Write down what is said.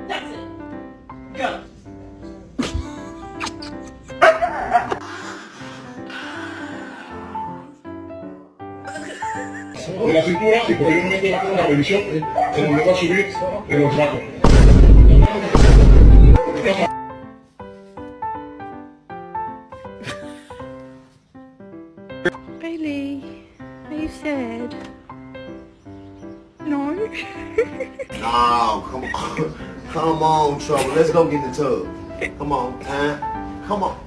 That's it. Go. De la cintura y posteriormente va a hacer una revisión como le va a subir en los brazos. Bailey, are you sad? No. No, come on. Come on, Trouble. Let's go get in the tub. Come on, huh? Come on.